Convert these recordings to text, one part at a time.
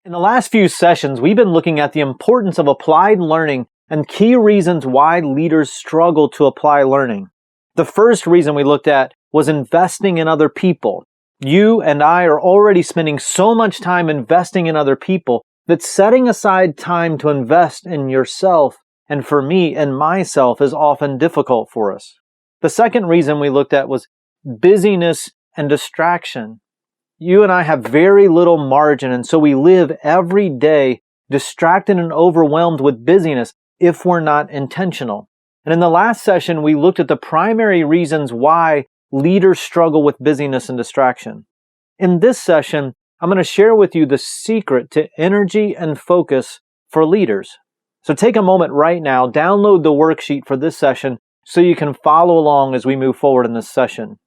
In the last few sessions, we've been looking at the importance of applied learning and key reasons why leaders struggle to apply learning. The first reason we looked at was investing in other people. You and I are already spending so much time investing in other people that setting aside time to invest in yourself and for me and myself is often difficult for us. The second reason we looked at was busyness and distraction. You and I have very little margin, and so we live every day distracted and overwhelmed with busyness if we're not intentional. And in the last session, we looked at the primary reasons why leaders struggle with busyness and distraction. In this session, I'm going to share with you the secret to energy and focus for leaders. So take a moment right now, download the worksheet for this session so you can follow along as we move forward in this session.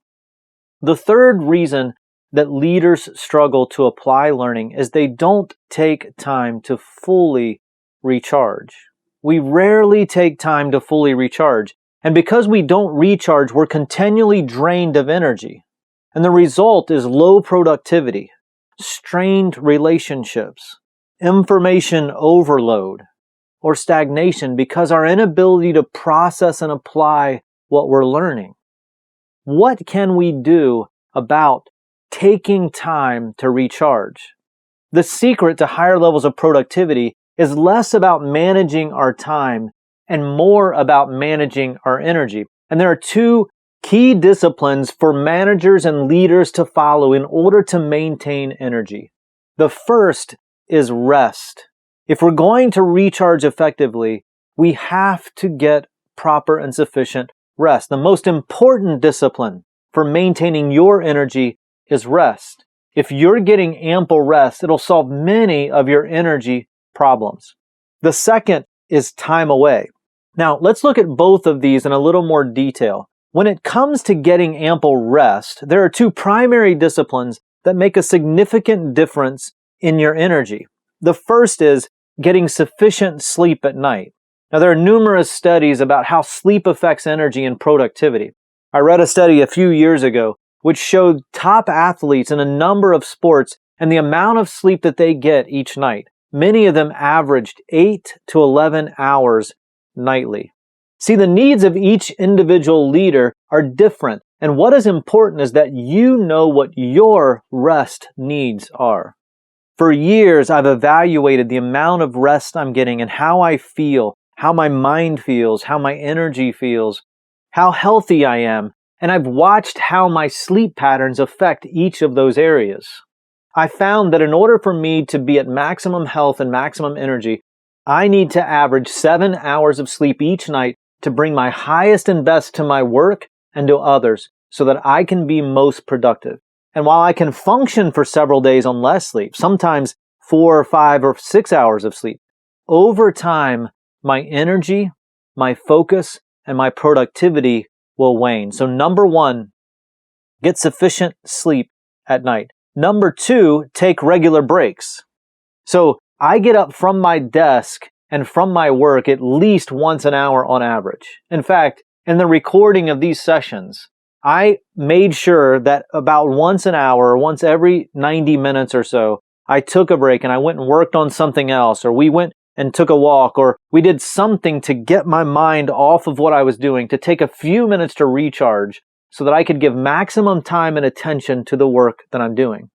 The third reason that leaders struggle to apply learning is they don't take time to fully recharge. We rarely take time to fully recharge. And because we don't recharge, we're continually drained of energy. And the result is low productivity, strained relationships, information overload, or stagnation because our inability to process and apply what we're learning. What can we do about taking time to recharge? The secret to higher levels of productivity is less about managing our time and more about managing our energy. And there are two key disciplines for managers and leaders to follow in order to maintain energy. The first is rest. If we're going to recharge effectively, we have to get proper and sufficient rest. The most important discipline for maintaining your energy is rest. If you're getting ample rest, it'll solve many of your energy problems. The second is time away. Now, let's look at both of these in a little more detail. When it comes to getting ample rest, there are two primary disciplines that make a significant difference in your energy. The first is getting sufficient sleep at night. Now, there are numerous studies about how sleep affects energy and productivity. I read a study a few years ago which showed top athletes in a number of sports and the amount of sleep that they get each night. Many of them averaged 8 to 11 hours nightly. See, the needs of each individual leader are different, and what is important is that you know what your rest needs are. For years, I've evaluated the amount of rest I'm getting and how I feel, how my mind feels, how my energy feels, how healthy I am, and I've watched how my sleep patterns affect each of those areas. I found that in order for me to be at maximum health and maximum energy, I need to average 7 hours of sleep each night to bring my highest and best to my work and to others so that I can be most productive. And while I can function for several days on less sleep, sometimes 4 or 5 or 6 hours of sleep, over time, my energy, my focus, and my productivity will wane. So number one, get sufficient sleep at night. Number two, take regular breaks. So I get up from my desk and from my work at least once an hour on average. In fact, in the recording of these sessions, I made sure that about once an hour or once every 90 minutes or so, I took a break and I went and worked on something else, or we went and took a walk, or we did something to get my mind off of what I was doing, to take a few minutes to recharge so that I could give maximum time and attention to the work that I'm doing.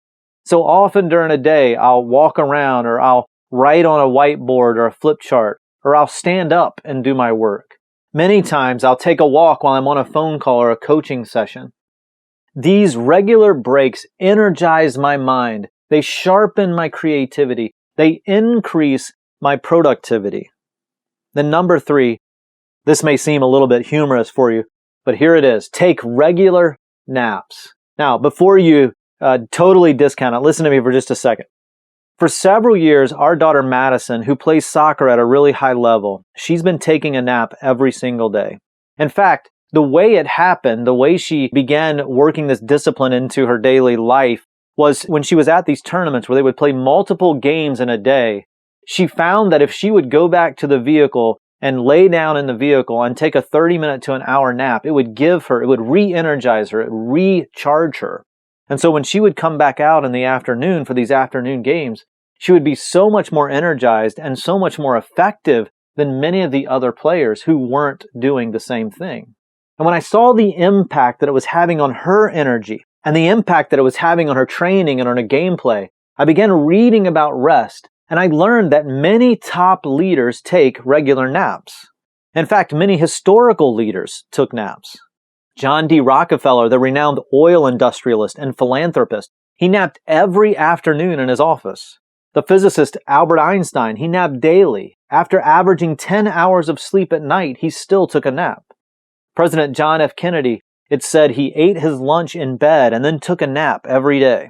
So often during a day, I'll walk around, or I'll write on a whiteboard or a flip chart, or I'll stand up and do my work. Many times I'll take a walk while I'm on a phone call or a coaching session. These regular breaks energize my mind. They sharpen my creativity. They increase my productivity. Then number three, this may seem a little bit humorous for you, but here it is. Take regular naps. Now, before you totally discount it, listen to me for just a second. For several years, our daughter Madison, who plays soccer at a really high level, she's been taking a nap every single day. In fact, the way it happened, the way she began working this discipline into her daily life was when she was at these tournaments where they would play multiple games in a day. She found that if she would go back to the vehicle and lay down in the vehicle and take a 30-minute to an hour nap, it would re-energize her, it would recharge her. And so when she would come back out in the afternoon for these afternoon games, She would be so much more energized and so much more effective than many of the other players who weren't doing the same thing. And when I saw the impact that it was having on her energy and the impact that it was having on her training and on her gameplay, I began reading about rest, and I learned that many top leaders take regular naps. In fact, many historical leaders took naps. John D. Rockefeller, the renowned oil industrialist and philanthropist, he napped every afternoon in his office. The physicist Albert Einstein, he napped daily. After averaging 10 hours of sleep at night, he still took a nap. President John F. Kennedy, it said he ate his lunch in bed and then took a nap every day.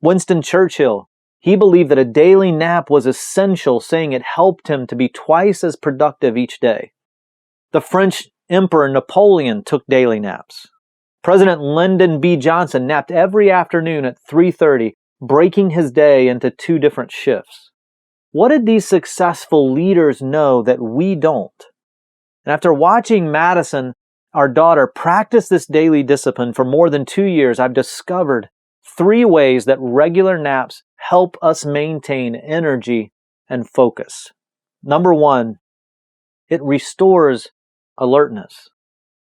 Winston Churchill, he believed that a daily nap was essential, saying it helped him to be twice as productive each day. The French Emperor Napoleon took daily naps. President Lyndon B. Johnson napped every afternoon at 3:30, breaking his day into 2 different shifts. What did these successful leaders know that we don't? And after watching Madison, our daughter, practice this daily discipline for more than 2 years, I've discovered 3 ways that regular naps help us maintain energy and focus. Number 1, it restores alertness.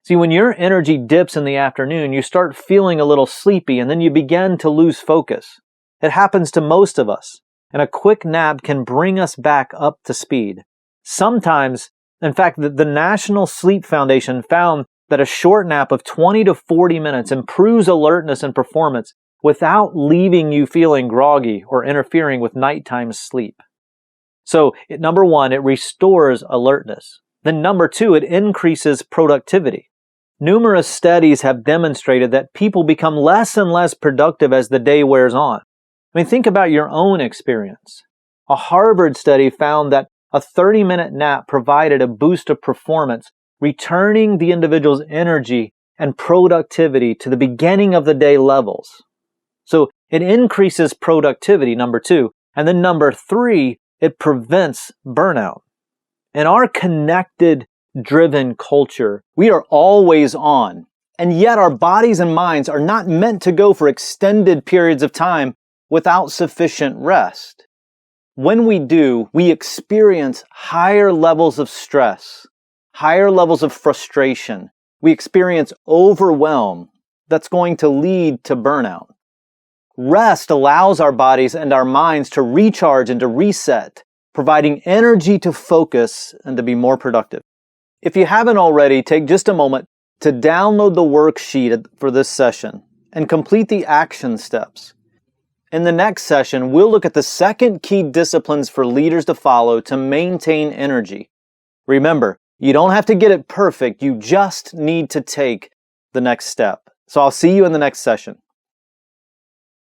See, when your energy dips in the afternoon, you start feeling a little sleepy and then you begin to lose focus. It happens to most of us, and a quick nap can bring us back up to speed. Sometimes, in fact, the National Sleep Foundation found that a short nap of 20 to 40 minutes improves alertness and performance without leaving you feeling groggy or interfering with nighttime sleep. So, number 1, it restores alertness. Then number 2, it increases productivity. Numerous studies have demonstrated that people become less and less productive as the day wears on. I mean, think about your own experience. A Harvard study found that a 30-minute nap provided a boost of performance, returning the individual's energy and productivity to the beginning of the day levels. So it increases productivity, number 2. And then number 3, it prevents burnout. In our connected, driven culture, we are always on. And yet our bodies and minds are not meant to go for extended periods of time without sufficient rest. When we do, we experience higher levels of stress, higher levels of frustration. We experience overwhelm that's going to lead to burnout. Rest allows our bodies and our minds to recharge and to reset, providing energy to focus and to be more productive. If you haven't already, take just a moment to download the worksheet for this session and complete the action steps. In the next session, we'll look at the second key disciplines for leaders to follow to maintain energy. Remember, you don't have to get it perfect, you just need to take the next step. So I'll see you in the next session.